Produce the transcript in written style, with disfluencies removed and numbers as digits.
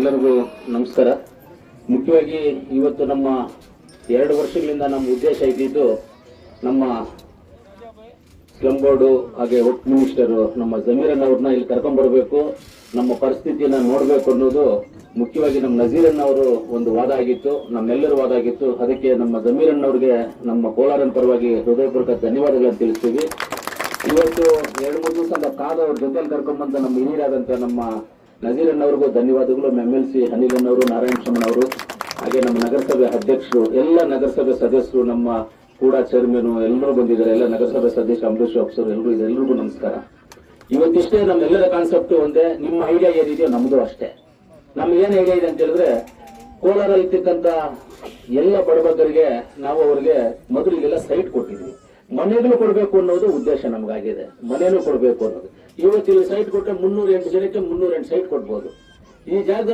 ಎಲ್ಲರಿಗೂ ನಮಸ್ಕಾರ. ಮುಖ್ಯವಾಗಿ ಇವತ್ತು ನಮ್ಮ 2 ವರ್ಷಗಳಿಂದ ನಮ್ಮ ಉದ್ದೇಶ ಇದ್ದಿದ್ದು ನಮ್ಮ ಸ್ಲಮ್ ಬೋರ್ಡು ಹಾಗೆ ಹೋಮ್ ಮಿನಿಸ್ಟರ್ ನಮ್ಮ ಜಮೀರನ್ ಅವ್ರನ್ನ ಇಲ್ಲಿ ಕರ್ಕೊಂಡ್ ಬರಬೇಕು, ನಮ್ಮ ಪರಿಸ್ಥಿತಿಯನ್ನ ನೋಡಬೇಕು ಅನ್ನೋದು ಮುಖ್ಯವಾಗಿ ನಮ್ಮ ನಜೀರನ್ ಅವರು ಒಂದು ವಾದ ಆಗಿತ್ತು, ನಮ್ಮೆಲ್ಲರ ವಾದ ಆಗಿತ್ತು. ಅದಕ್ಕೆ ನಮ್ಮ ಜಮೀರನ್ ಅವ್ರಿಗೆ ನಮ್ಮ ಕೋಲಾರನ ಪರವಾಗಿ ಹೃದಯಪೂರ್ವಕ ಧನ್ಯವಾದಗಳನ್ನು ತಿಳಿಸ್ತೀವಿ. ಇವತ್ತು 2-3 ದಿವಸ ಕಾದ ಅವ್ರ ಜೊತೆಲಿ ಕರ್ಕೊಂಡ್ಬಂದ ನಮ್ಮ ಹಿರಿಯರಾದಂತ ನಮ್ಮ ನಜೀರನ್ ಅವ್ರಿಗೂ ಧನ್ಯವಾದಗಳು. MLC ಅನಿಲ್ ಅವರು, ನಾರಾಯಣ ಸ್ವಾಮಿ ಅವರು, ಹಾಗೆ ನಮ್ಮ ನಗರಸಭೆ ಅಧ್ಯಕ್ಷರು, ಎಲ್ಲ ನಗರಸಭೆ ಸದಸ್ಯರು, ನಮ್ಮ ಕೂಡ ಚೇರ್ಮನ್ ಎಲ್ಲರೂ ಬಂದಿದ್ದಾರೆ, ಎಲ್ಲ ನಗರಸಭೆ ಸದಸ್ಯ ಅಂಬರೀಶ್ ಅಫ್ಸರ್ ಎಲ್ಲರಿಗೂ ನಮಸ್ಕಾರ. ಇವತ್ತಿಷ್ಟೇ ನಮ್ಮೆಲ್ಲರ ಕಾನ್ಸೆಪ್ಟ್ ಒಂದೇ, ನಿಮ್ಮ ಐಡಿಯಾ ಏನಿದೆಯೋ ನಮ್ದು ಅಷ್ಟೇ. ನಮ್ಗೆ ಏನ್ ಐಡಿಯಾ ಇದೆ ಅಂತ ಹೇಳಿದ್ರೆ, ಕೋಲಾರಲ್ಲಿರ್ತಕ್ಕಂಥ ಎಲ್ಲ ಬಡಬಗ್ಗರಿಗೆ ನಾವು ಅವ್ರಿಗೆ ಮೊದಲಿಗೆಲ್ಲ ಸೈಟ್ ಕೊಟ್ಟಿದ್ವಿ, ಮನೆಗಳು ಕೊಡಬೇಕು ಅನ್ನೋದು ಉದ್ದೇಶ ನಮಗಾಗಿದೆ, ಮನೆನೂ ಕೊಡಬೇಕು ಅನ್ನೋದು. ಇವತ್ತು ಇಲ್ಲಿ ಸೈಟ್ ಕೊಟ್ಟರೆ 308 ಜನಕ್ಕೆ 308 ಸೈಟ್ ಕೊಡ್ಬೋದು. ಈ ಜಾಗದಲ್ಲಿ